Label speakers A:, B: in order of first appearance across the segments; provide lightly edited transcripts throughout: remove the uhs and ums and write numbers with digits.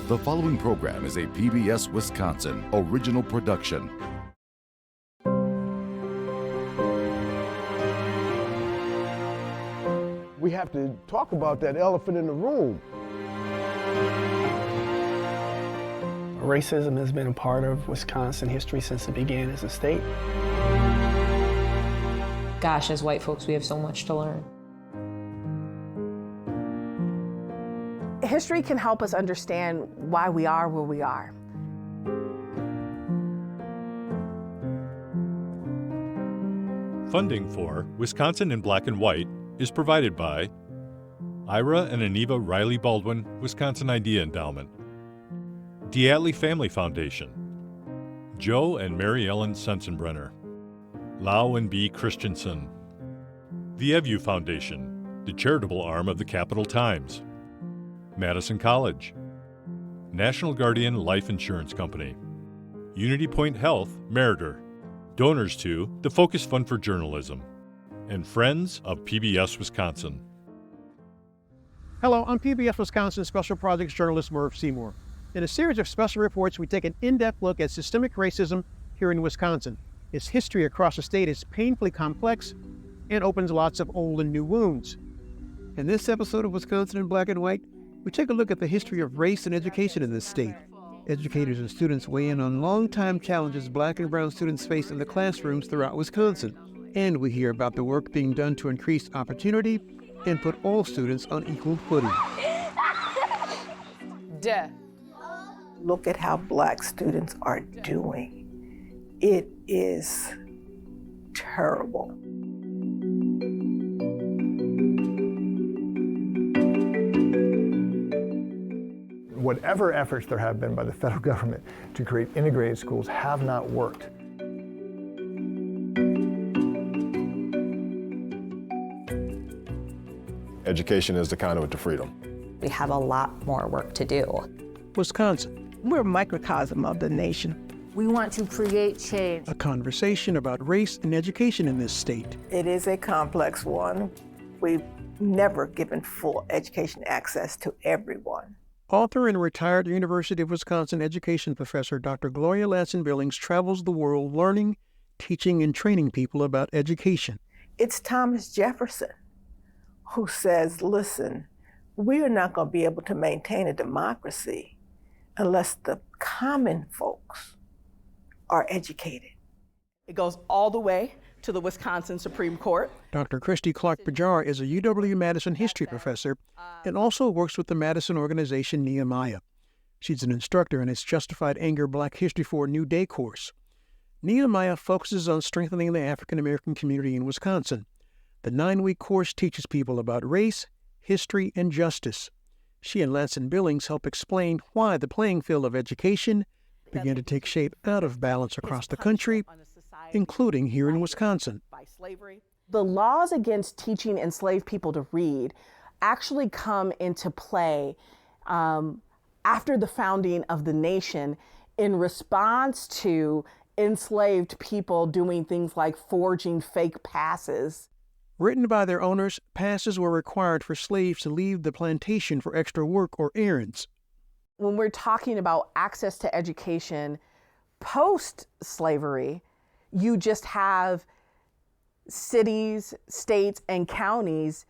A: The following program is a PBS Wisconsin original production.
B: We have to talk about that elephant in the room.
C: Racism has been a part of Wisconsin history since it began as a state.
D: Gosh, as white folks, we have so much to learn.
E: History can help us understand why we are where we are.
F: Funding for Wisconsin in Black and White is provided by Ira and Aniva Riley Baldwin Wisconsin Idea Endowment, Diatley Family Foundation, Joe and Mary Ellen Sensenbrenner, Lau and B. Christensen, the Evu Foundation, the charitable arm of the Capital Times, Madison College, National Guardian Life Insurance Company, Unity Point Health, Meritor, donors to the Focus Fund for Journalism, and friends of PBS Wisconsin.
G: Hello, I'm PBS Wisconsin Special Projects journalist Merv Seymour. In a series of special reports, we take an in-depth look at systemic racism here in Wisconsin. Its history across the state is painfully complex and opens lots of old and new wounds. In this episode of Wisconsin in Black and White, we take a look at the history of race and education in this state. Educators and students weigh in on long-time challenges Black and brown students face in the classrooms throughout Wisconsin. And we hear about the work being done to increase opportunity and put all students on equal footing.
H: Look at how Black students are doing. It is terrible.
I: Whatever efforts there have been by the federal government to create integrated schools have not worked.
J: Education is the conduit to freedom.
D: We have a lot more work to do.
G: Wisconsin,
H: We're a microcosm of the nation.
E: We want to create change.
G: a conversation about race and education in this state.
H: It is a complex one. We've never given full education access to everyone.
G: Author and retired University of Wisconsin education professor Dr. Gloria Ladson-Billings travels the world learning, teaching, and training people about education.
H: It's Thomas Jefferson who says, listen, we are not going to be able to maintain a democracy unless the common folks are educated.
K: It goes all the way to the Wisconsin Supreme Court.
G: Dr. Christy Clark-Pajar is a UW-Madison history professor and also works with the Madison organization Nehemiah. She's an instructor in its Justified Anger Black History for a New Day course. Nehemiah focuses on strengthening the African American community in Wisconsin. The 9-week course teaches people about race, history, and justice. She and Ladson-Billings help explain why the playing field of education began to take shape out of balance across the country, including here in Wisconsin.
E: The laws against teaching enslaved people to read actually come into play after the founding of the nation in response to enslaved people doing things like forging fake passes.
G: Written by their owners, passes were required for slaves to leave the plantation for extra work or errands.
E: When we're talking about access to education post-slavery, you just have cities, states, and counties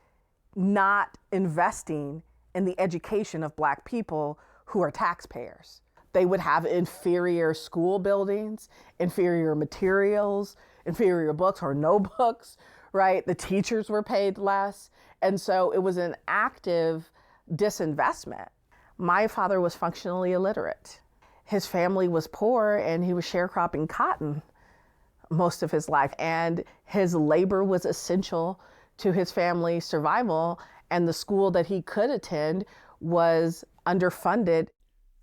E: not investing in the education of Black people who are taxpayers. They would have inferior school buildings, inferior materials, inferior books or no books, right? The teachers were paid less. And so it was an active disinvestment. My father was functionally illiterate. His family was poor and he was sharecropping cotton most of his life. And his labor was essential to his family's survival. And the school that he could attend was underfunded.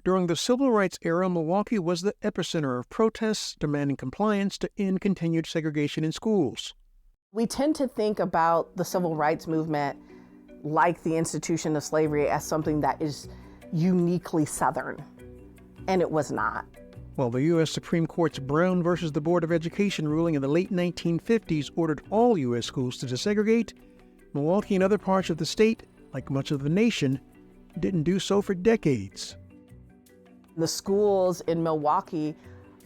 G: During the Civil Rights era, Milwaukee was the epicenter of protests demanding compliance to end continued segregation in schools.
E: We tend to think about the Civil Rights Movement like the institution of slavery as something that is uniquely Southern, and it was not.
G: While the U.S. Supreme Court's Brown versus the Board of Education ruling in the late 1950s ordered all U.S. schools to desegregate, Milwaukee and other parts of the state, like much of the nation, didn't do so for decades.
E: The schools in Milwaukee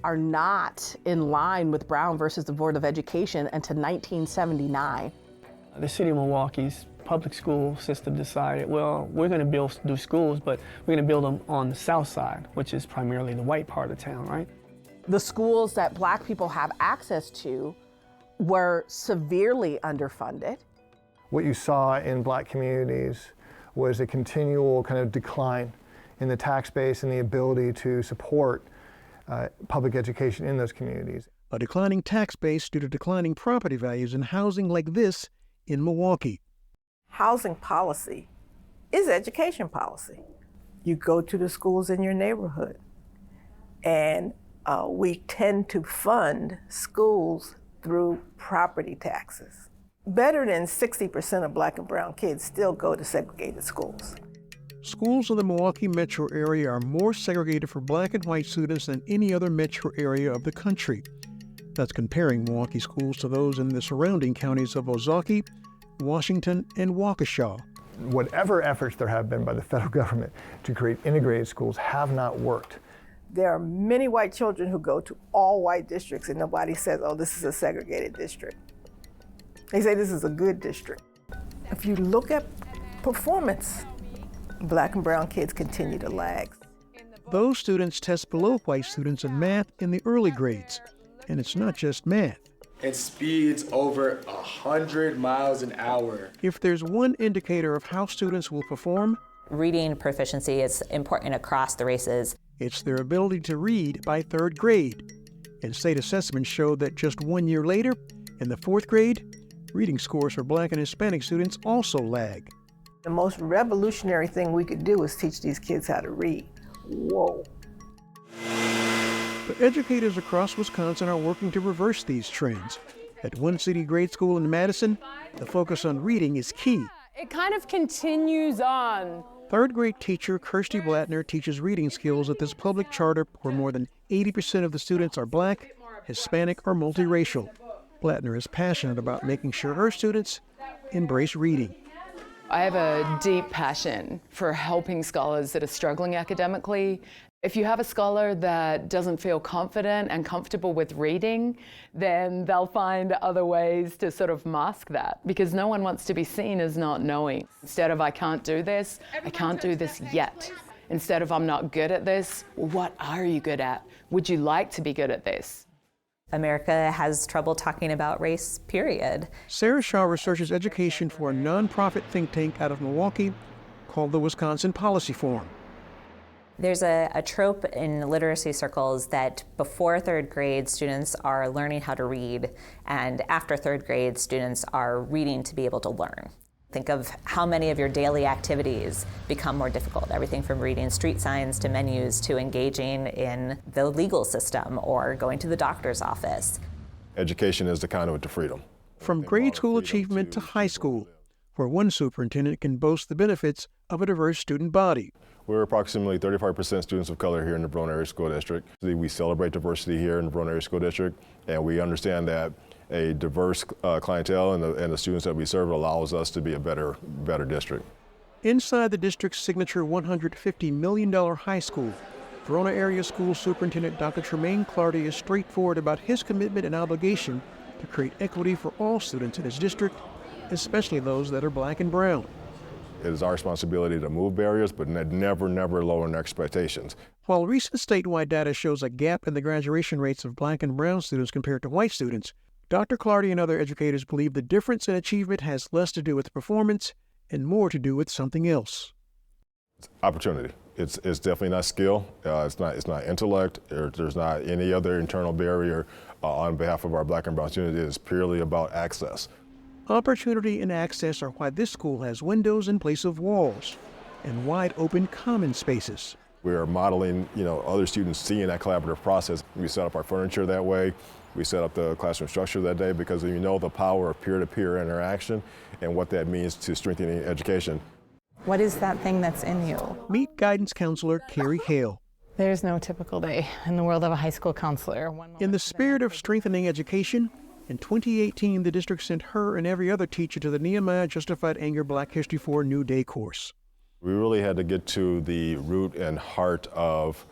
E: are not in line with Brown versus the Board of Education until 1979.
C: The city of Milwaukee's public school system decided, well, we're going to build new schools, but we're going to build them on the south side, which is primarily the white part of town, right?
E: The schools that Black people have access to were severely underfunded.
I: What you saw in Black communities was a continual kind of decline in the tax base and the ability to support public education in those communities.
G: A declining tax base due to declining property values and housing like this in Milwaukee.
H: Housing policy is education policy. You go to the schools in your neighborhood, and we tend to fund schools through property taxes. Better than 60% of Black and brown kids still go to segregated schools.
G: Schools in the Milwaukee metro area are more segregated for Black and white students than any other metro area of the country. That's comparing Milwaukee schools to those in the surrounding counties of Ozaukee, Washington, and Waukesha.
I: Whatever efforts there have been by the federal government to create integrated schools have not worked.
H: There are many white children who go to all white districts and nobody says, oh, this is a segregated district. They say this is a good district. If you look at performance, Black and brown kids continue to lag.
G: Those students test below white students in math in the early grades. And it's not just math.
L: It speeds over 100 miles an hour.
G: If there's one indicator of how students will perform,
D: Reading proficiency is important across the races.
G: it's their ability to read by third grade. And state assessments show that just 1 year later, in the fourth grade, reading scores for Black and Hispanic students also lag.
H: The most revolutionary thing we could do is teach these kids how to read. Whoa.
G: But educators across Wisconsin are working to reverse these trends. At One City Grade School in Madison, the focus on reading is key.
M: It kind of continues on.
G: Third grade teacher Kirsty Blattner teaches reading skills at this public charter where more than 80% of the students are Black, Hispanic, or multiracial. Blattner is passionate about making sure her students embrace reading.
M: I have a deep passion for helping scholars that are struggling academically. If you have a scholar that doesn't feel confident and comfortable with reading, then they'll find other ways to sort of mask that, because no one wants to be seen as not knowing. Instead of I can't do this yet. Instead of I'm not good at this, well, what are you good at? Would you like to be good at this?
D: America has trouble talking about race, period.
G: Sarah Shaw researches education for a nonprofit think tank out of Milwaukee called the Wisconsin Policy Forum.
D: There's a trope in literacy circles that before third grade, students are learning how to read, and after third grade, students are reading to be able to learn. Think of how many of your daily activities become more difficult. Everything from reading street signs to menus to engaging in the legal system or going to the doctor's office.
J: Education is the conduit to freedom.
G: From grade school achievement to high school, where one superintendent can boast the benefits of a diverse student body.
J: We're approximately 35% students of color here in the Brown Area School District. We celebrate diversity here in the Brown Area School District, and we understand that a diverse clientele and the students that we serve allows us to be a better district.
G: Inside the district's signature $150 million high school, Verona Area School Superintendent Dr. Tremaine Clardy is straightforward about his commitment and obligation to create equity for all students in his district, especially those that are Black and brown.
J: It is our responsibility to move barriers, but never lower expectations.
G: While recent statewide data shows a gap in the graduation rates of Black and brown students compared to white students, Dr. Clardy and other educators believe the difference in achievement has less to do with performance and more to do with something else.
J: It's opportunity. It's definitely not skill. It's not intellect. There's not any other internal barrier on behalf of our Black and brown students. It is purely about access.
G: Opportunity and access are why this school has windows in place of walls and wide open common spaces.
J: We are modeling, other students seeing that collaborative process. We set up our furniture that way. We set up the classroom structure that day because you know the power of peer-to-peer interaction and what that means to strengthening education.
E: What is that thing that's in you?
G: Meet guidance counselor Carrie Hale.
N: There's no typical day in the world of a high school counselor.
G: In the spirit of strengthening education, in 2018, the district sent her and every other teacher to the Nehemiah Justified Anger Black History 4 New Day course.
J: We really had to get to the root and heart of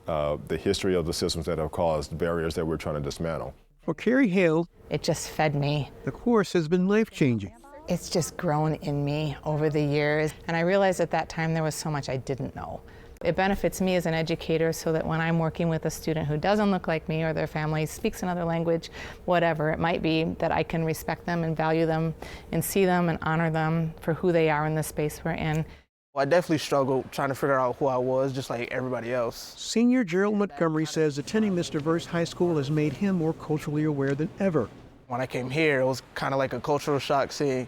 J: the history of the systems that have caused barriers that we're trying to dismantle.
G: For Carrie Hale,
N: it just fed me.
G: The course has been life-changing.
N: It's just grown in me over the years, and I realized at that time there was so much I didn't know. It benefits me as an educator so that when I'm working with a student who doesn't look like me or their family speaks another language, whatever it might be, that I can respect them and value them and see them and honor them for who they are in the space we're in.
O: Well, I definitely struggled trying to figure out who I was, just like everybody else.
G: Senior Gerald Montgomery says attending this diverse high school has made him more culturally aware than ever.
O: When I came here, it was kind of like a cultural shock seeing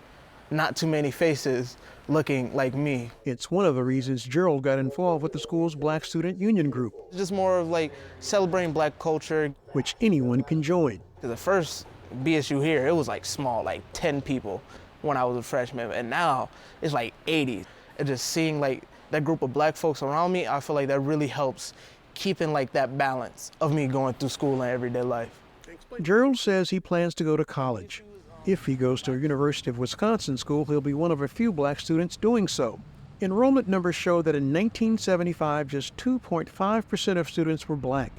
O: not too many faces looking like me.
G: It's one of the reasons Gerald got involved with the school's Black Student Union group.
O: It's just more of like celebrating Black culture.
G: Which anyone can join.
O: The first BSU here, it was like small, like 10 people when I was a freshman, and now it's like 80. And just seeing like that group of Black folks around me, I feel like that really helps keeping like that balance of me going through school and everyday life.
G: Gerald says he plans to go to college. If he goes to a University of Wisconsin school, he'll be one of a few Black students doing so. Enrollment numbers show that in 1975, just 2.5% of students were Black.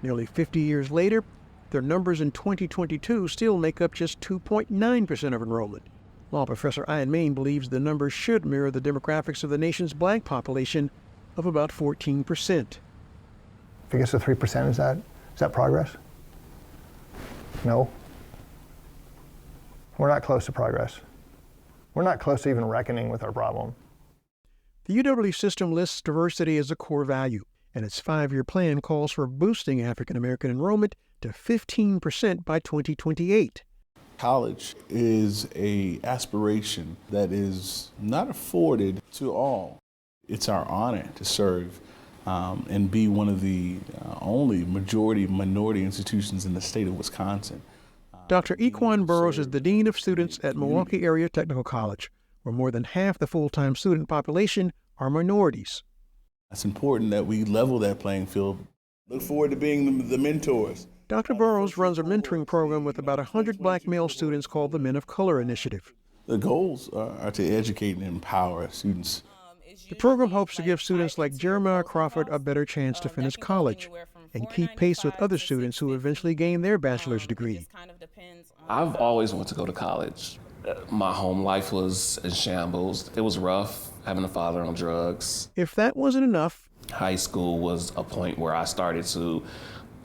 G: Nearly 50 years later, their numbers in 2022 still make up just 2.9% of enrollment. Law professor Ian Main believes the numbers should mirror the demographics of the nation's Black population of about 14%.
I: If it gets to 3%, is that progress? No. We're not close to progress. We're not close to even reckoning with our problem.
G: The UW system lists diversity as a core value, and its 5-year plan calls for boosting African American enrollment to 15% by 2028.
P: College is an aspiration that is not afforded to all. It's our honor to serve and be one of the only minority institutions in the state of Wisconsin.
G: Dr. Equan Burrows is the Dean of Students at Milwaukee Area Technical College, where more than half the full-time student population are minorities.
P: It's important that we level that playing field. Look forward to being the mentors.
G: Dr. Burrows runs a mentoring program with about 100 Black male students called the Men of Color Initiative.
P: The goals are to educate and empower students.
G: The program hopes to give students like Jeremiah Crawford a better chance to finish college and keep pace with other students who eventually gain their bachelor's degree.
Q: I've always wanted to go to college. My home life was in shambles. It was rough having a father on drugs.
G: If that wasn't enough,
Q: high school was a point where I started to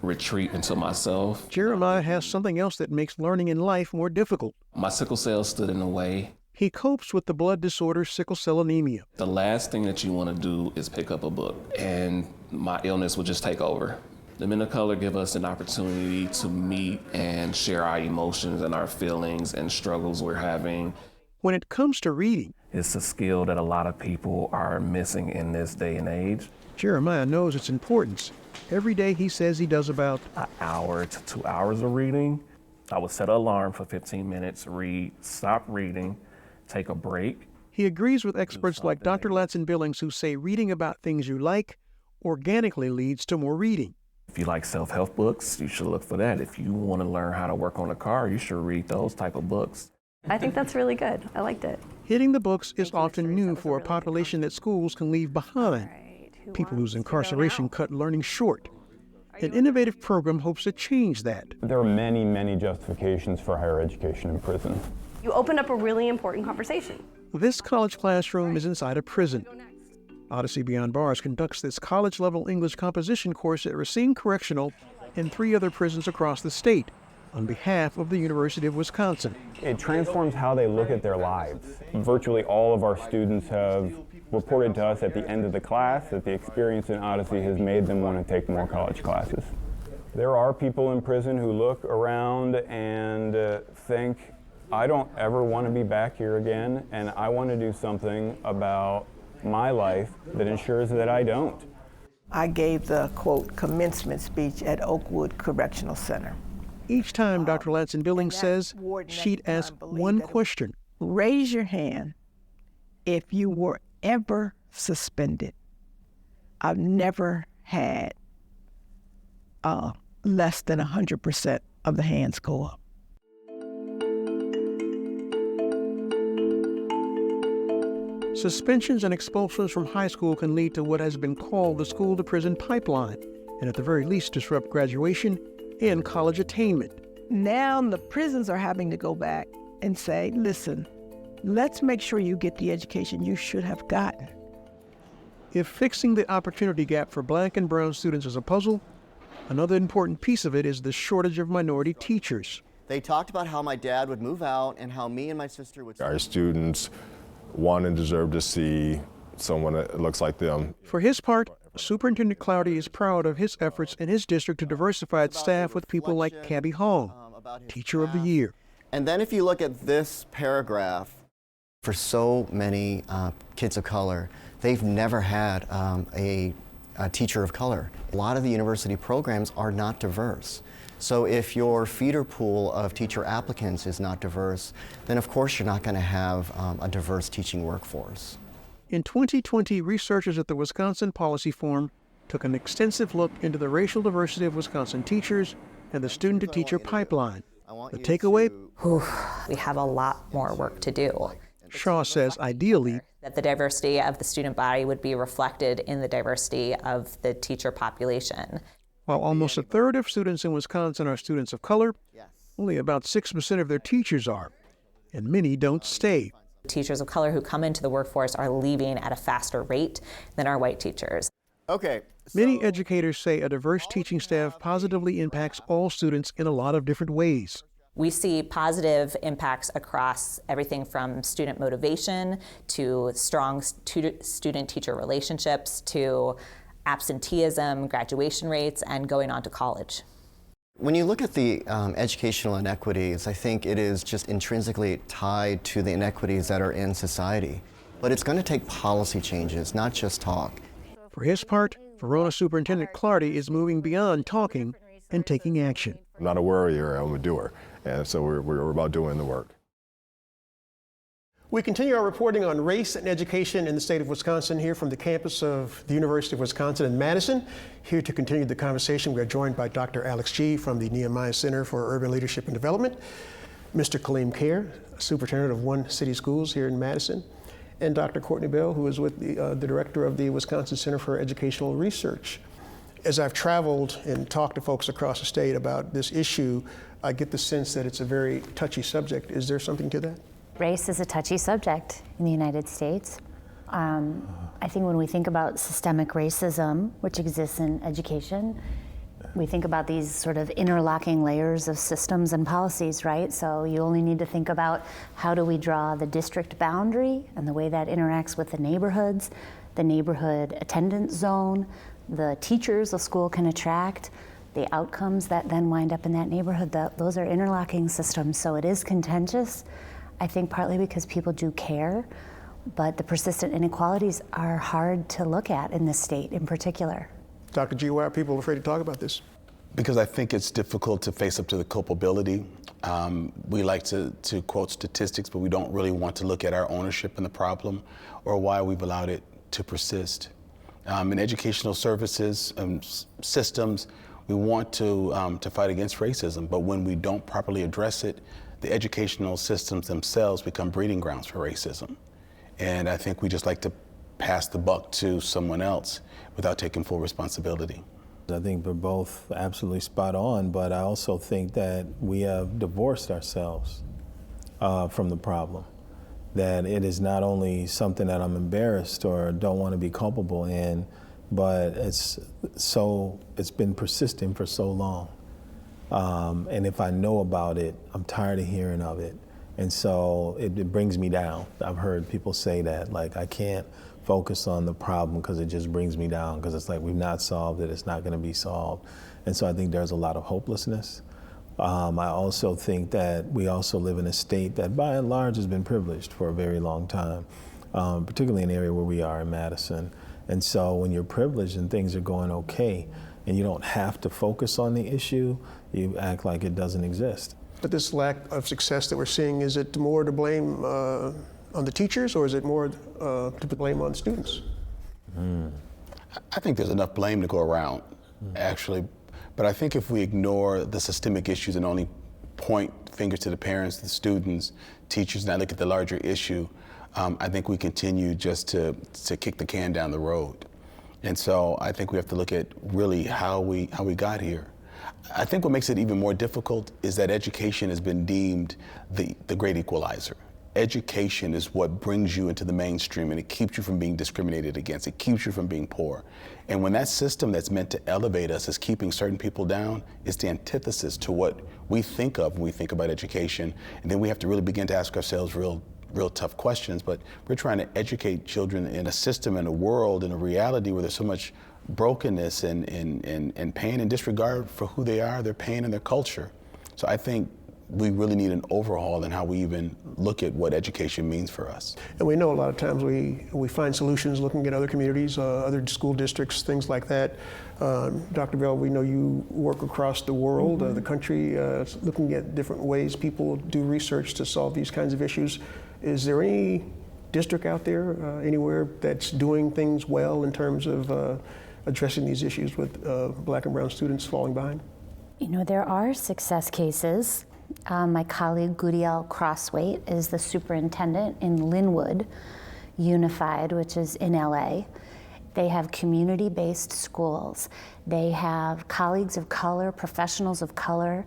Q: retreat into myself.
G: Jeremiah has something else that makes learning in life more difficult.
Q: My sickle cell stood in the way.
G: He copes with the blood disorder sickle cell anemia.
Q: The last thing that you want to do is pick up a book, and my illness would just take over. The Men of Color give us an opportunity to meet and share our emotions and our feelings and struggles we're having.
G: When it comes to reading,
Q: it's a skill that a lot of people are missing in this day and age.
G: Jeremiah knows its importance. Every day he says he does about
Q: an hour to 2 hours of reading. I would set an alarm for 15 minutes, read, stop reading, take a break.
G: He agrees with experts like Dr. Latson Billings who say reading about things you like organically leads to more reading.
Q: If you like self-help books, you should look for that. If you want to learn how to work on a car, you should read those type of books.
R: I think that's really good. I liked it.
G: Hitting the books is often new for a population that schools can leave behind. People whose incarceration cut learning short. An innovative program hopes to change that.
S: There are many, many justifications for higher education in prison.
R: You opened up a really important conversation.
G: This college classroom is inside a prison. Odyssey Beyond Bars conducts this college-level English composition course at Racine Correctional and 3 other prisons across the state on behalf of the University of Wisconsin.
S: It transforms how they look at their lives. Virtually all of our students have reported to us at the end of the class that the experience in Odyssey has made them want to take more college classes. There are people in prison who look around and think, I don't ever want to be back here again, and I want to do something about my life that ensures that I don't.
H: I gave the, quote, commencement speech at Oakwood Correctional Center.
G: Each time, Dr. Latson Billings says she'd ask one question.
T: Raise your hand if you were ever suspended. I've never had less than 100% of the hands go up.
G: Suspensions and expulsions from high school can lead to what has been called the school-to-prison pipeline, and at the very least disrupt graduation and college attainment.
T: Now the prisons are having to go back and say, listen, let's make sure you get the education you should have gotten.
G: If fixing the opportunity gap for Black and brown students is a puzzle, another important piece of it is the shortage of minority teachers.
U: They talked about how my dad would move out and how me and my sister would...
J: Our students want and deserve to see someone that looks like them.
G: For his part, Superintendent Cloudy is proud of his efforts in his district to diversify its staff with people like Cabby Hall, Teacher of the Year.
U: And then if you look at this paragraph, for so many kids of color, they've never had a teacher of color. A lot of the university programs are not diverse. So if your feeder pool of teacher applicants is not diverse, then of course you're not going to have a diverse teaching workforce.
G: In 2020, researchers at the Wisconsin Policy Forum took an extensive look into the racial diversity of Wisconsin teachers and the student-to-teacher pipeline. The takeaway?
D: We have a lot more work to do.
G: Shaw says ideally,
D: that the diversity of the student body would be reflected in the diversity of the teacher population.
G: While almost a third of students in Wisconsin are students of color, only about 6% of their teachers are, and many don't stay.
D: Teachers of color who come into the workforce are leaving at a faster rate than our white teachers.
U: Okay.
G: Many educators say a diverse teaching staff positively impacts all students in a lot of different ways.
D: We see positive impacts across everything from student motivation to strong student-teacher relationships to absenteeism, graduation rates, and going on to college.
U: When you look at the educational inequities, I think it is just intrinsically tied to the inequities that are in society. But it's going to take policy changes, not just talk.
G: For his part, Verona Superintendent Clardy is moving beyond talking and taking action.
J: I'm not a worrier, I'm a doer. And so we're about doing the work.
G: We continue our reporting on race and education in the state of Wisconsin here from the campus of the University of Wisconsin in Madison. Here to continue the conversation, we are joined by Dr. Alex Gee from the Nehemiah Center for Urban Leadership and Development, Mr. Kaleem Khair, Superintendent of One City Schools here in Madison, and Dr. Courtney Bell, who is with the Director of the Wisconsin Center for Educational Research. As I've traveled and talked to folks across the state about this issue, I get the sense that it's a very touchy subject. Is there something to that?
V: Race is a touchy subject in the United States. I think when we think about systemic racism, which exists in education, we think about these sort of interlocking layers of systems and policies, right? So you only need to think about how do we draw the district boundary and the way that interacts with the neighborhoods, the neighborhood attendance zone, the teachers a school can attract, the outcomes that then wind up in that neighborhood. Those are interlocking systems, so it is contentious. I think partly because people do care, but the persistent inequalities are hard to look at in this state in particular.
G: Dr. Gee, why are people afraid to talk about this?
W: Because I think it's difficult to face up to the culpability. We like to quote statistics, but we don't really want to look at our ownership in the problem or why we've allowed it to persist. In educational services systems, we want to fight against racism, but when we don't properly address it, the educational systems themselves become breeding grounds for racism. And I think we just like to pass the buck to someone else without taking full responsibility.
X: I think we're both absolutely spot on, but I also think that we have divorced ourselves from the problem. That it is not only something that I'm embarrassed or don't want to be culpable in, but it's been persisting for so long. And if I know about it, I'm tired of hearing of it. And so it brings me down. I've heard people say that, like, I can't focus on the problem because it just brings me down, because it's like we've not solved it, it's not going to be solved. And so I think there's a lot of hopelessness. I also think that we also live in a state that by and large has been privileged for a very long time, particularly in the area where we are in Madison. And so when you're privileged and things are going okay, and you don't have to focus on the issue, you act like it doesn't exist.
G: But this lack of success that we're seeing, is it more to blame on the teachers, or is it more to blame on students?
W: I think there's enough blame to go around, actually. But I think if we ignore the systemic issues and only point fingers to the parents, the students, teachers, and I look at the larger issue, I think we continue just to kick the can down the road. And so I think we have to look at really how we got here. I think what makes it even more difficult is that education has been deemed the great equalizer. Education is what brings you into the mainstream, and it keeps you from being discriminated against. It keeps you from being poor. And when that system that's meant to elevate us is keeping certain people down, it's the antithesis to what we think of when we think about education. And then we have to really begin to ask ourselves real tough questions. But we're trying to educate children in a system, in a world, in a reality where there's so much brokenness and pain and disregard for who they are, their pain and their culture. So I think we really need an overhaul in how we even look at what education means for us.
G: And we know a lot of times we find solutions looking at other communities, other school districts, things like that. Dr. Bell, we know you work across the world, the country, looking at different ways people do research to solve these kinds of issues. Is there any district out there, anywhere, that's doing things well in terms of addressing these issues with Black and brown students falling behind?
V: You know, there are success cases. My colleague Gudiel Crosswaite is the superintendent in Linwood Unified, which is in LA. They have community-based schools. They have colleagues of color, professionals of color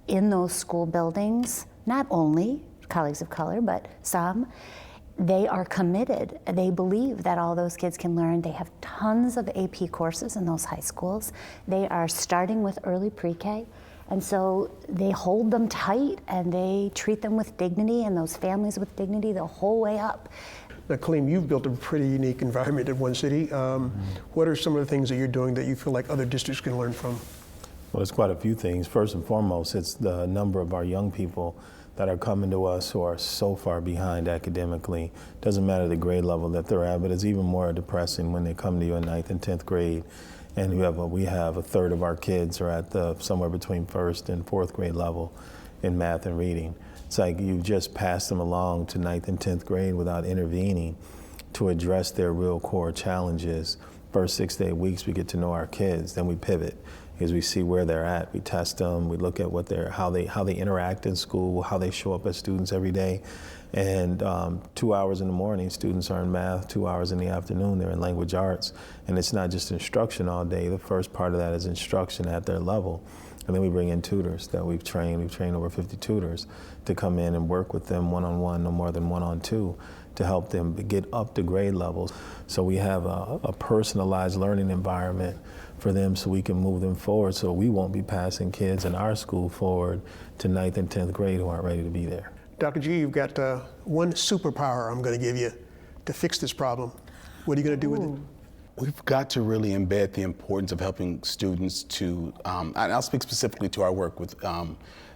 V: in those school buildings, not only colleagues of color, but some. They are committed. They believe that all those kids can learn. They have tons of AP courses in those high schools. They are starting with early pre-K. And so they hold them tight and they treat them with dignity and those families with dignity the whole way up.
G: Now, Kaleem, you've built a pretty unique environment in one city. What are some of the things that you're doing that you feel like other districts can learn from?
X: Well, there's quite a few things. First and foremost, it's the number of our young people that are coming to us who are so far behind academically. Doesn't matter the grade level that they're at, but it's even more depressing when they come to you in 9th and 10th grade. And we have a third of our kids are at somewhere between 1st and 4th grade level in math and reading. It's like you just pass them along to 9th and 10th grade without intervening to address their real core challenges. First 6 to 8 weeks, we get to know our kids, then we pivot because we see where they're at. We test them, we look at how they interact in school, how they show up as students every day. And 2 hours in the morning, students are in math, 2 hours in the afternoon, they're in language arts. And it's not just instruction all day. The first part of that is instruction at their level. And then we bring in tutors that we've trained. We've trained over 50 tutors to come in and work with them one-on-one, no more than one-on-two, to help them get up to grade levels. So we have a personalized learning environment for them so we can move them forward so we won't be passing kids in our school forward to 9th and 10th grade who aren't ready to be there.
G: Dr. G, you've got one superpower I'm going to give you to fix this problem. What are you going to do with it?
W: We've got to really embed the importance of helping students to, and I'll speak specifically to our work with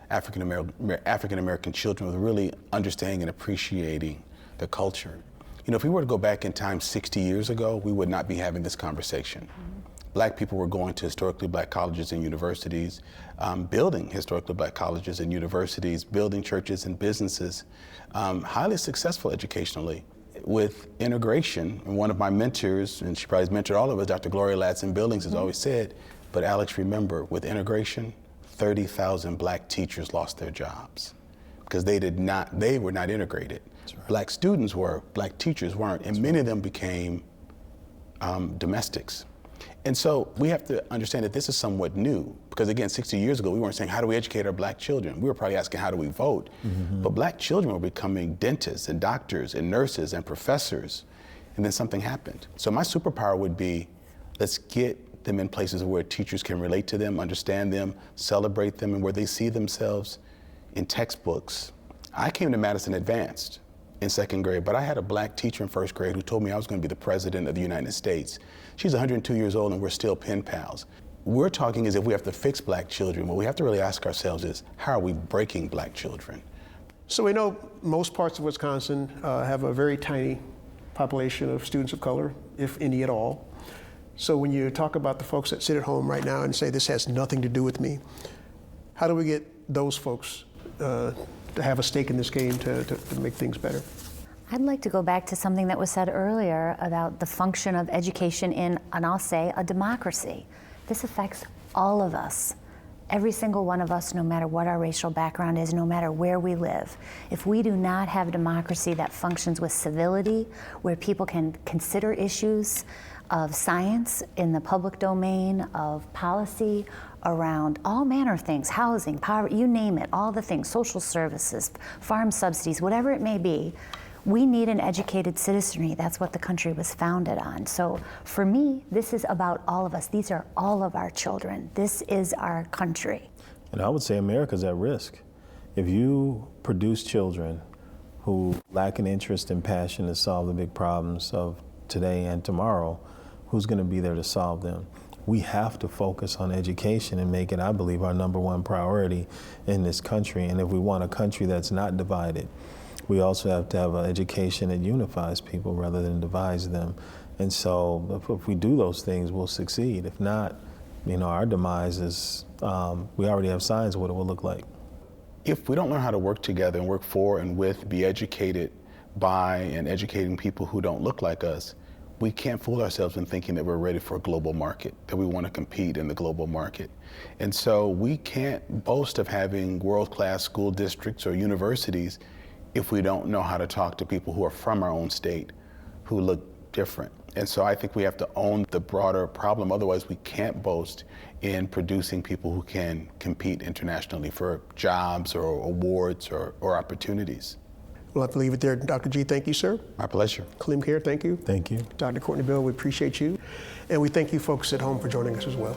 W: African American children, with really understanding and appreciating the culture. You know, if we were to go back in time 60 years ago, we would not be having this conversation. Black people were going to historically Black colleges and universities, building historically Black colleges and universities, building churches and businesses, highly successful educationally. With integration, and one of my mentors, and she probably has mentored all of us, Dr. Gloria Ladson Billings has always said, but Alex, remember, with integration, 30,000 Black teachers lost their jobs because they were not integrated. Right. Black students were, Black teachers weren't, and many of them became domestics. And so we have to understand that this is somewhat new, because again, 60 years ago, we weren't saying, how do we educate our Black children? We were probably asking, how do we vote? But Black children were becoming dentists and doctors and nurses and professors, and then something happened. So my superpower would be, let's get them in places where teachers can relate to them, understand them, celebrate them, and where they see themselves in textbooks. I came to Madison Advanced in 2nd grade, but I had a Black teacher in 1st grade who told me I was going to be the president of the United States. She's 102 years old and we're still pen pals. We're talking as if we have to fix Black children. What we have to really ask ourselves is, how are we breaking Black children?
G: So we know most parts of Wisconsin have a very tiny population of students of color, if any at all. So when you talk about the folks that sit at home right now and say this has nothing to do with me, how do we get those folks to have a stake in this game to make things better?
V: I'd like to go back to something that was said earlier about the function of education in, and I'll say, a democracy. This affects all of us, every single one of us, no matter what our racial background is, no matter where we live. If we do not have democracy that functions with civility, where people can consider issues of science in the public domain, of policy around all manner of things, housing, poverty, you name it, all the things, social services, farm subsidies, whatever it may be. We need an educated citizenry. That's what the country was founded on. So for me, this is about all of us. These are all of our children. This is our country.
X: And I would say America's at risk. If you produce children who lack an interest and passion to solve the big problems of today and tomorrow, who's going to be there to solve them? We have to focus on education and make it, I believe, our #1 priority in this country. And if we want a country that's not divided, we also have to have an education that unifies people rather than divides them. And so if we do those things, we'll succeed. If not, our demise is, we already have signs of what it will look like.
W: If we don't learn how to work together and work for and with, be educated by and educating people who don't look like us, we can't fool ourselves in thinking that we're ready for a global market, that we want to compete in the global market. And so we can't boast of having world-class school districts or universities if we don't know how to talk to people who are from our own state, who look different. And so I think we have to own the broader problem. Otherwise, we can't boast in producing people who can compete internationally for jobs or awards or opportunities.
G: We'll have to leave it there. Dr. G, thank you, sir.
W: My pleasure.
G: Khalim Khair, thank you.
X: Thank you.
G: Dr. Courtney Bell, we appreciate you. And we thank you folks at home for joining us as well.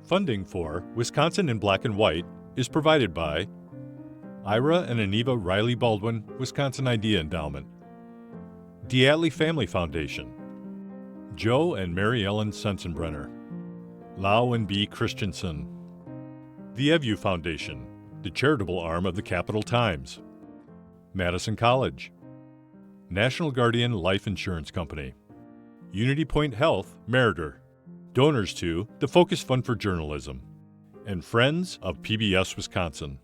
A: Funding for Wisconsin in Black and White is provided by Ira and Aniva Riley Baldwin Wisconsin Idea Endowment, Diatley Family Foundation, Joe and Mary Ellen Sensenbrenner, Lau and B. Christensen, the EVU Foundation, the charitable arm of the Capital Times, Madison College, National Guardian Life Insurance Company, Unity Point Health, Meritor, donors to the Focus Fund for Journalism, and Friends of PBS Wisconsin.